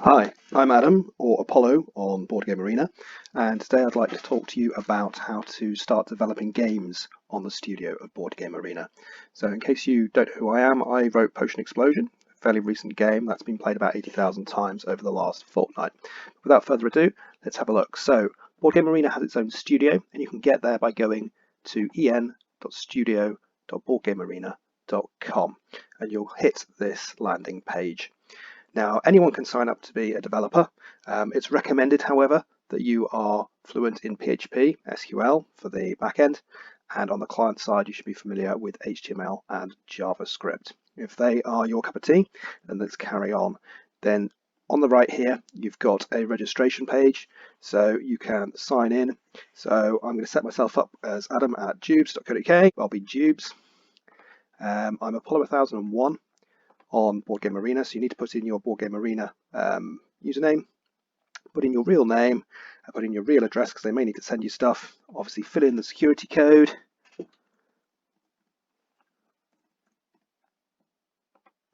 Hi, I'm Adam, or Apollo on Board Game Arena, and today I'd like to talk to you about how to start developing games on the studio of Board Game Arena. So in case you don't know who I am, I wrote Potion Explosion, a fairly recent game that's been played about 80,000 times over the last fortnight. Without further ado, let's have a look. So Board Game Arena has its own studio, and you can get there by going to en.studio.boardgamearena.com, and you'll hit this landing page. Now, anyone can sign up to be a developer. It's recommended, however, that you are fluent in PHP, SQL for the backend, and on the client side, you should be familiar with HTML and JavaScript. If they are your cup of tea, then let's carry on. Then on the right here, you've got a registration page, so you can sign in. So I'm going to set myself up as Adam at jubes.co.uk. I'll be Jubes. I'm Apollo 1001 on Board Game Arena, so you need to put in your Board Game Arena username, put in your real name, put in your real address because they may need to send you stuff. Obviously fill in the security code,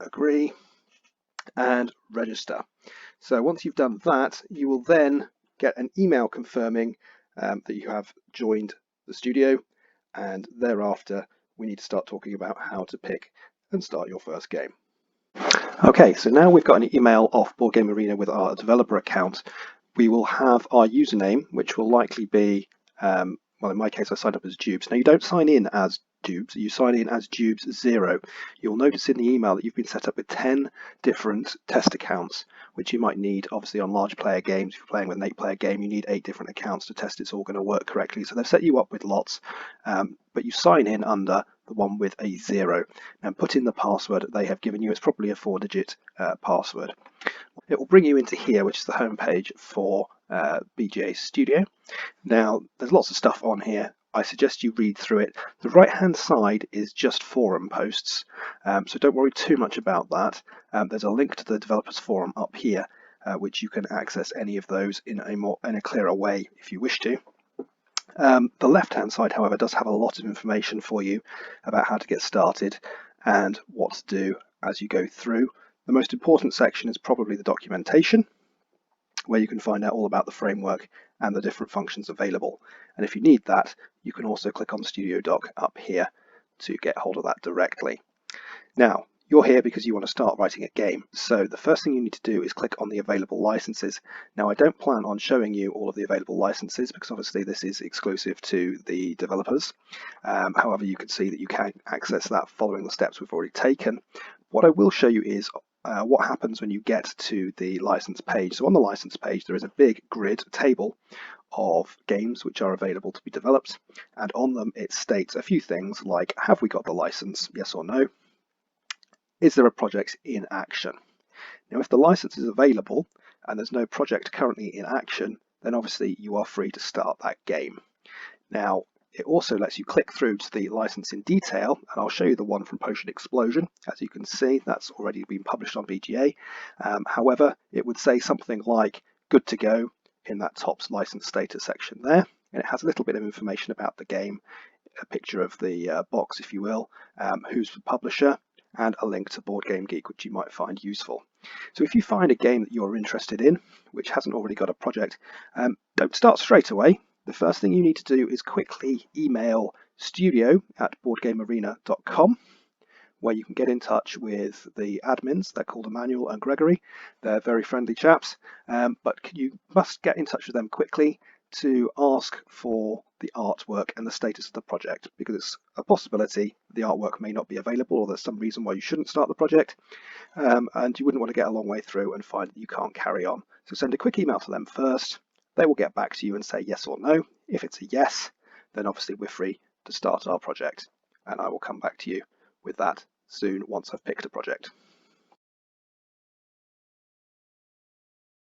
agree, and register. So once you've done that, you will then get an email confirming that you have joined the studio, and thereafter we need to start talking about how to pick and start your first game. Okay, so now we've got an email off Board Game Arena with our developer account. We will have our username, which will likely be, well, in my case, I signed up as Jubes. Now, you don't sign in as Jubes, you sign in as Jubes0. You'll notice in the email that you've been set up with 10 different test accounts, which you might need, obviously, on large player games. If you're playing with an 8-player game, you need 8 different accounts to test it's all going to work correctly. So they've set you up with lots, but you sign in under the one with a 0 and put in the password they have given you. It's probably a 4-digit password. It will bring you into here, which is the home page for BGA Studio. Now, there's lots of stuff on here. I suggest you read through it. The right-hand side is just forum posts, so don't worry too much about that. There's a link to the developers forum up here, which you can access any of those in a clearer way if you wish to. The left-hand side, however, does have a lot of information for you about how to get started and what to do as you go through. The most important section is probably the documentation, where you can find out all about the framework and the different functions available. And if you need that, you can also click on Studio Doc up here to get hold of that directly. Now, you're here because you want to start writing a game. So the first thing you need to do is click on the available licenses. Now, I don't plan on showing you all of the available licenses because obviously this is exclusive to the developers. However, you can see that you can access that following the steps we've already taken. What I will show you is what happens when you get to the license page. So on the license page, there is a big grid table of games which are available to be developed. And on them, it states a few things like, have we got the license? Yes or no? Is there a project in action? Now, if the license is available and there's no project currently in action, then obviously you are free to start that game. Now, it also lets you click through to the license in detail, and I'll show you the one from Potion Explosion. As you can see, that's already been published on BGA. However, it would say something like good to go in that top license status section there, and it has a little bit of information about the game, a picture of the box, if you will, who's the publisher, and a link to Board Game Geek, which you might find useful. So if you find a game that you're interested in, which hasn't already got a project, don't start straight away. The first thing you need to do is quickly email studio@boardgamearena.com, where you can get in touch with the admins. They're called Emmanuel and Gregory. They're very friendly chaps, but you must get in touch with them quickly to ask for the artwork and the status of the project, because it's a possibility the artwork may not be available or there's some reason why you shouldn't start the project, and you wouldn't want to get a long way through and find that you can't carry on. So send a quick email to them first. They will get back to you and say yes or no. If it's a yes, then obviously we're free to start our project, and I will come back to you with that soon once I've picked a project.